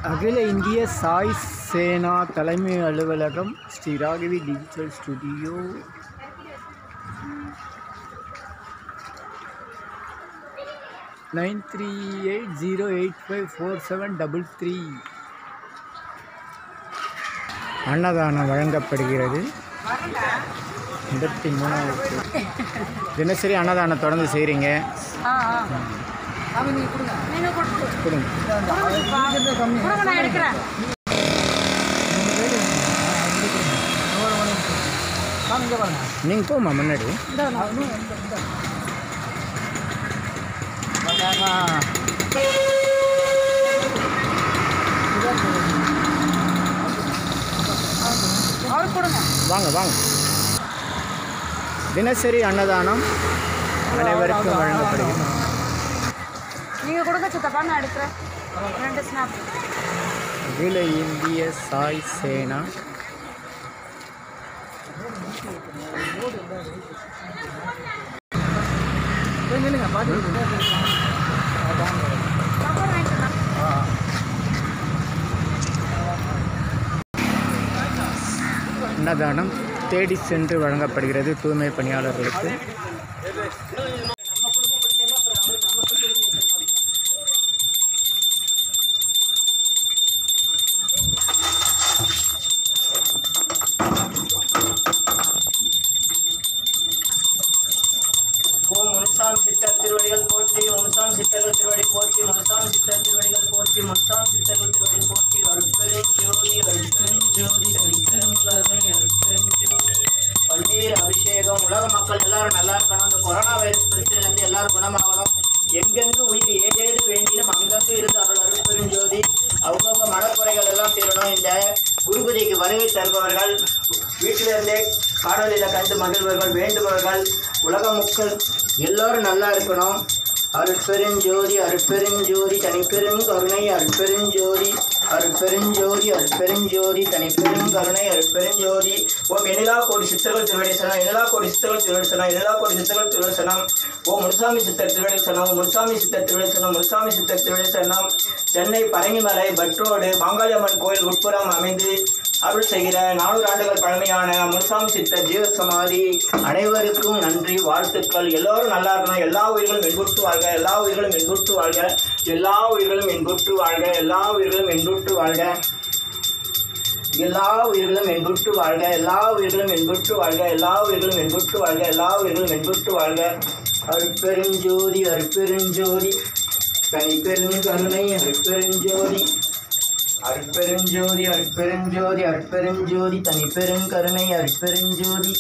அகில இந்திய சாய் சேனா தலைமை அலுவலகம், ஸ்ரீ ராகவி டிஜிட்டல் ஸ்டுடியோ, (9380854733). அன்னதானம் வழங்கப்படுகிறது. 83வது தினசரி அன்னதானம் தொடர்ந்து செய்கிறீங்க. நீங்கள் போமா முன்னாடி. வாங்க வாங்க. தினசரி அன்னதானம் அனைவருக்கும் வழங்கப்படுகிறது. நீங்கள் கொடுங்க சித்தப்பா, நான் எடுக்கிறேன் 2 ஸ்னாப். அகில இந்திய சாய் சேனா அன்னதானம் தேடி சென்று வழங்கப்படுகிறது தூய்மை பணியாளர்களுக்கு. ஓம் முனுசாமி சித்தர் திருவடிகள் போற்றி, முனுசாமி சித்தர்கள் திருவடி போற்றி, முனுசாமி சித்தர் திருவடிகள் போற்றி, முனுசாமி சித்தர்கள் திருவடி போற்றி. அருட்பெரும் ஜோதி, அருட்பெரும் ஜோதி, அருட்பெரும் கருணை, அருட்பெரும் ஜோதி. பன்னீர் அபிஷேகம். உலக மக்கள் எல்லாரும் நல்லா இருக்கணும். இந்த கொரோனா வைரஸ் பிரச்சனையிலேருந்து எல்லாரும் குணமாகணும். எங்கெங்கு உயிர் ஏதேது வேண்டியும் அங்கங்கு இருந்து அவர்கள் அருட்பெரும் ஜோதி. அவங்கவுங்க மனக்குறைகள் எல்லாம் தீரணும். இந்த குருபதிக்கு வருகை தருபவர்கள், வீட்டிலிருந்தே காணொலியில் கண்டு மகிழ்வர்கள், வேண்டுபவர்கள், உலக மக்கள் எல்லோரும் நல்லா இருக்கணும். அருட்பெருஞ்சோதி, அருட்பெருஞ்சோதி, தனிப்பெரும் கருணை, அருட்பெருஞ்சோதி, அருட்பெருஞ்சோதி, அருட்பெருஞ்சோதி, தனிப்பெரும் கருணை, அருட்பெருஞ்சோதி. ஓம் எனிலா கோடி சித்தர்கள் திருவடி சனம், எனிலா கோடி சித்தர்கள் திருவடி சனம், எனிலா கோடி சித்தர்கள் திருவடி சனம். ஓம் முனுசாமி சித்தர் திருவடி சனம், முனுசாமி சித்தர் திருவடி சனம், முனுசாமி சித்தர் திருவடி சனம். சென்னை பரங்கிமலை பட்ரோடு மாங்காளியம்மன் கோயில் உட்புறம் அமைந்து அருள் செய்கிற 400 ஆண்டுகள் பழமையான முனுசாமி சித்தர் ஜீவ சமாதி. அனைவருக்கும் நன்றி, வாழ்த்துக்கள். எல்லோரும் நல்லா இருக்கணும். எல்லா உயிர்களும் இன்புற்று வாழ்க, எல்லா உயிர்களும் இன்புற்று வாழ்க, எல்லா உயிர்களும் இன்புற்று வாழ்க, எல்லா உயிர்களும் இன்புற்று வாழ்க, எல்லா உயிர்களும் இன்புற்று வாழ்க, எல்லா உயிர்களும் இன்புற்று வாழ்க, எல்லா உயிர்களும் இன்புற்று வாழ்க, எல்லா உயிர்களும் இன்புற்று வாழ்க. அருட்பெருஞ்சோதி, அருட்பெருஞ்சோதி, தனிப்பெரும் கருணை, அருட்பெருஞ்சோதி, அருட்பெருஞ்சோதி, அருட்பெருஞ்சோதி, அருட்பெருஞ்சோதி, தனிப்பெரும் கருணை, அருட்பெருஞ்சோதி.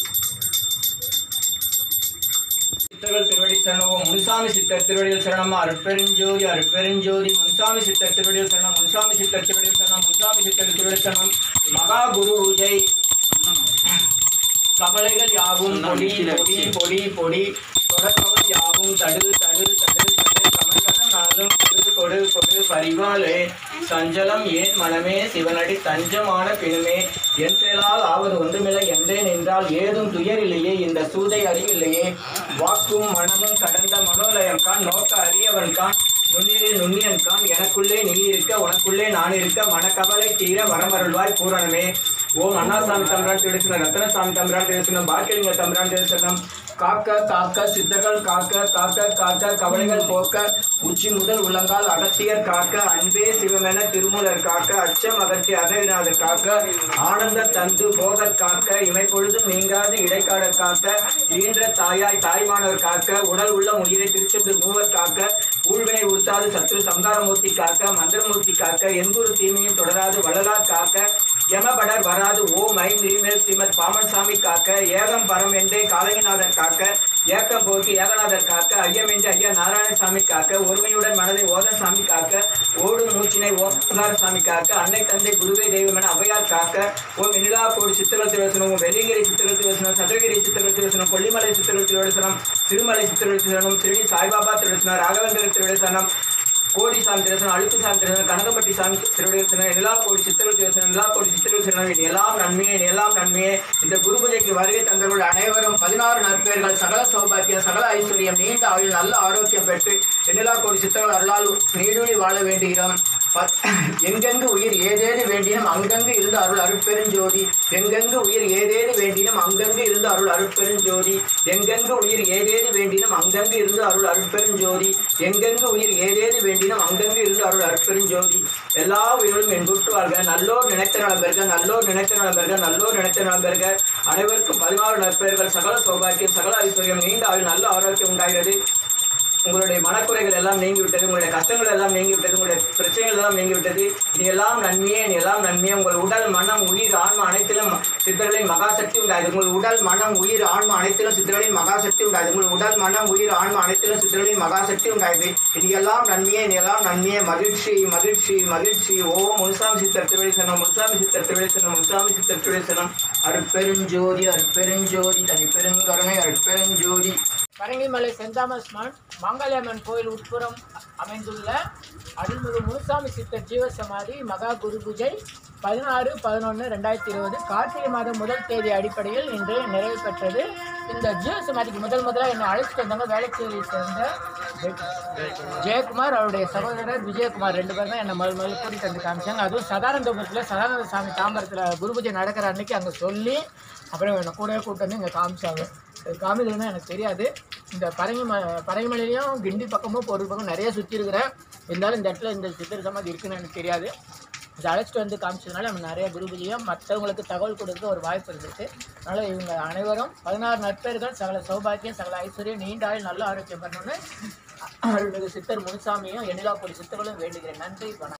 சித்தர்கள் திருவடி சரணம். முனுசாமி சித்தர் திருவடிகள் சரணம். அருட்பெருஞ்சோதி, அருட்பெருஞ்சோதி, முனுசாமி சித்தர் திருவடிகள் சரணம், முனுசாமி சித்தர் திருவடிகள் சரணம், முனுசாமி சித்தர் திருவடி சரணம். மகா குரு பூஜை. கவலைகள் யாவும் பொடி பொடி பொடி பொடி, தொடர்பவன் யாவும் தடு தடு தடு தடு, கமல்கதம் நாளும் கொடு கொடு கொடு, பரிவாலே சஞ்சலம் ஏன் மனமே, சிவனடி தஞ்சமான பெருமே. என் செயலால் ஆவது ஒன்றுமில்லை என்றேன் என்றால் ஏதும் துயர் இல்லையே, இந்த சூதை அறிவில்லையே. வாக்கும் மனமும் கடந்த மனோலயம் கான், நோக்க அறியவன் கான், நுண்ணியரில் நுண்ணியன் கான். எனக்குள்ளே நீ இருக்க, உனக்குள்ளே நான் இருக்க, மனக்கவலை தீர வரமருள்வாய் பூரணமே. ஓம் அண்ணாசாமி தம்பிரான் திருசனம், ரத்னசாமி தம்பிரான் திருசனம், பாக்கியலிங்க தம்பிரான் திருசனம். காக்க காக்க சித்தர்கள் காக்க, காக்க காக்க கவலைகள் போக்க, உச்சி முதல் உள்ளங்கால் அகத்தியர் காக்க, அன்பே சிவமென திருமூலர் காக்க, அச்சம் அகற்றி அகவிநாதர் காக்க, ஆனந்த தந்து போகர் காக்க, இமை பொழுதும் நீங்காது இடைக்காடர் காக்க, ஈன்ற தாயாய் தாய்மானவர் காக்க, உடல் உள்ள உயிரை திருச்செந்தூர் மூவர் காக்க, ஊழ்வினை உறுத்தாது சத்ரு சம்காரமூர்த்தி காக்க, மந்திரமூர்த்தி காக்க, எந்தொரு தீமையும் தொடராது வள்ளலார் காக்க, யமபடர் வராது ஓம் ஐம் ரீமேல் ஸ்ரீமத் பாமன் சாமி காக்க, ஏகம் பரம் என்றே காலகிநாதர் காக்க, ஏக்கம் போக்கி ஏகநாதர் காக்க, ஐயம் என்று ஐயா நாராயணசாமி காக்க, ஒருமையுடன் மனதை ஓதன் சாமி காக்க, ஓடும் மூச்சினை ஓங்கார சாமி காக்க, அன்னை தந்தை குருவே தெய்வம் என அவையார் காக்க. ஓம் எனிலா கோடி சித்தர்கள் திருவசனம், வெள்ளிங்கிரி சித்தர்கள் திருவசனம், சதுரகிரி சித்தர்கள் திருவசனம், கொல்லிமலை சித்தர்கள் திருவசனம், திருமலை சித்தர்கள் திருவசனம், ஸ்ரீ சாய்பாபா திருவசனம், ராகவேந்திர திருவசனம், கோடி சாமி திருவசனம், அழுத்து சாமி திருவசனம், கனகப்பட்டி சாமி திருவசனம், எல்லா கோடி சித்தர்கள் திருவசனம், எல்லா கோடி சித்தர்கள் திருவசனம், எல்லாம் நன்மையே, எல்லாம் நன்மையே. இந்த குரு பூஜைக்கு வருகை தந்தவர்கள் அனைவரும் 16 நற்பெயர்கள், சகல சௌபாக்கியம், சகல ஐஸ்வர்யம், நீண்ட ஆயுள், நல்ல ஆரோக்கியம் பெற்று எல்லா கோடி சித்தர்கள் அருளால் நீடூழி வாழ வேண்டுகிறோம். எங்கெங்கு உயிர் ஏதேது வேண்டினும் அங்கங்கு இருந்து அருள் அருட்பெருஞ்சோதி எங்கெங்கு உயிர் ஏதேது வேண்டினும் அங்கங்கு இருந்து அருள் அருட்பெருஞ்சோதி எங்கெங்கு உயிர் ஏதேது வேண்டினும் அங்கங்கு இருந்து அருள் அருட்பெருஞ்சோதி எங்கெங்கு உயிர் ஏதேது வேண்டினும் அங்கங்கு இருந்து அருள் அருட்பெருஞ்சோதி எல்லா உயிர்களும் என்புற்று வாழ்க நல்லோர் நினைத்த நலம் பெறுக நல்லோர் நினைத்த நலம் பெறுக நல்லோர் நினைத்த நலம் பெறுக அனைவருக்கும் 16 நற்பெயர்கள் சகல சௌபாக்கியம் சகல ஐஸ்வர்யம் நீண்ட ஆயுள் நல்ல ஆரோக்கியம் உண்டாகிறது உங்களுடைய மனக்குறைகள் எல்லாம் நீங்கிவிட்டது உங்களுடைய கஷ்டங்கள் எல்லாம் நீங்கிவிட்டது உங்களுடைய பிரச்சனைகள் எல்லாம் நீங்கிவிட்டது இனி எல்லாம் நன்மையே உங்கள் உடல் மனம் உயிர் ஆன்மா அனைத்திலும் சித்தர்களின் மகாசக்தி உண்டாது உங்கள் உடல் மனம் உயிர் ஆன்மா அனைத்திலும் சித்தர்களின் மகாசக்தி உண்டாது உங்கள் உடல் மனம் உயிர் ஆன்மா அனைத்திலும் சித்தர்களின் மகாசக்தி உண்டாது இனி எல்லாம் நன்மையே மகிழ்ச்சி மகிழ்ச்சி மகிழ்ச்சி ஓம் முனுசாமி சித்தர் திருவடிசனம் முனுசாமி சித்தர் திருவடிசனம் முனுசாமி சித்தர் திருவடிசனம் அருட்பெருஞ்சோதி அருட்பெருஞ்சோதி தனிப்பெருங்கருணை அருட்பெருஞ்சோதி பரங்கிமலை சென்ட் தாமஸ் மாங்காளியம்மன் கோயில் உட்புறம் அமைந்துள்ள அருள்மிகு முனுசாமி சித்தர் ஜீவசமாதி மகா குரு பூஜை 16/11/2020 கார்த்திகை மாதம் முதல் தேதி அடிப்படையில் இன்று நிறைவு பெற்றது. இந்த ஜீவசமாதிக்கு முதலாக என்னை அழைச்சிட்டு வந்தாங்க வேளச்சேரியை சேர்ந்த ஜெயக்குமார், அவருடைய சகோதரர் விஜயகுமார் 2 பேரும் தான் என்னை முதல்ல கூட்டிகிட்டு வந்து காமிச்சாங்க. அதுவும் சதானந்தபுரத்தில் சதானந்த சாமி தாம்பரத்தில் குரு பூஜை நடக்கிற அன்னைக்கு அங்கே சொல்லி அப்புறம் என்னை கூடவே கூப்பிட்டு வந்து இங்கே காமிச்சாங்க. காமிக்கிறதுனா எனக்கு தெரியாது. இந்த பரங்கிமலையிலையும் கிண்டி பக்கமும் ஒரு பக்கம் நிறைய சுற்றி இருக்கிறேன். இருந்தாலும் இந்த இடத்துல இந்த சித்தர் சமாதி இருக்குன்னு எனக்கு தெரியாது. இதை அழைச்சிட்டு வந்து காமிச்சதுனால நம்ம நிறைய குருபதியும் மற்றவங்களுக்கு தகவல் கொடுக்க ஒரு வாய்ப்பு இருந்துச்சு. அதனால் இவங்க அனைவரும் 16 நற்பேர்கள் சகல சௌபாக்கியம் சகல ஐஸ்வர்யம் நீண்ட ஆயுள் நல்ல ஆரோக்கியம் பண்ணணும்னு அருள்மிகு சித்தர் முனுசாமியும் எண்ணிலாப்பொடி சித்தர்களும் வேண்டுகிறேன். நன்றி, வணக்கம்.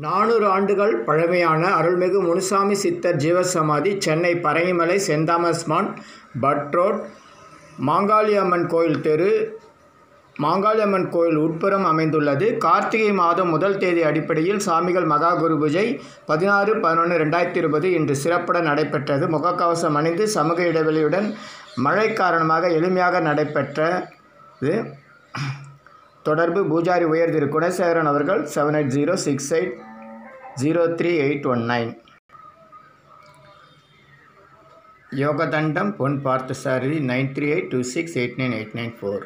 நானூறு ஆண்டுகள் பழமையான அருள்மிகு முனுசாமி சித்தர் ஜீவசமாதி Chennai Parangimalai Saint Thomas Butt Road Mangaliamman கோயில் தெரு மாங்காளியம்மன் கோயில் உட்புறம் அமைந்துள்ளது. கார்த்திகை மாதம் முதல் தேதி அடிப்படையில் சாமிகள் மகா குரு பூஜை 16/11/2020 இன்று சிறப்புடன் நடைபெற்றது. முகக்கவசம் அணிந்து சமூக இடைவெளியுடன் மழை காரணமாக எளிமையாக நடைபெற்றது. தொடர்பு பூஜாரி உயர் திரு குணசேகரன் அவர்கள் 7806803819. யோகதண்டம் பொன் பார்த்தசாரதி 9382689894.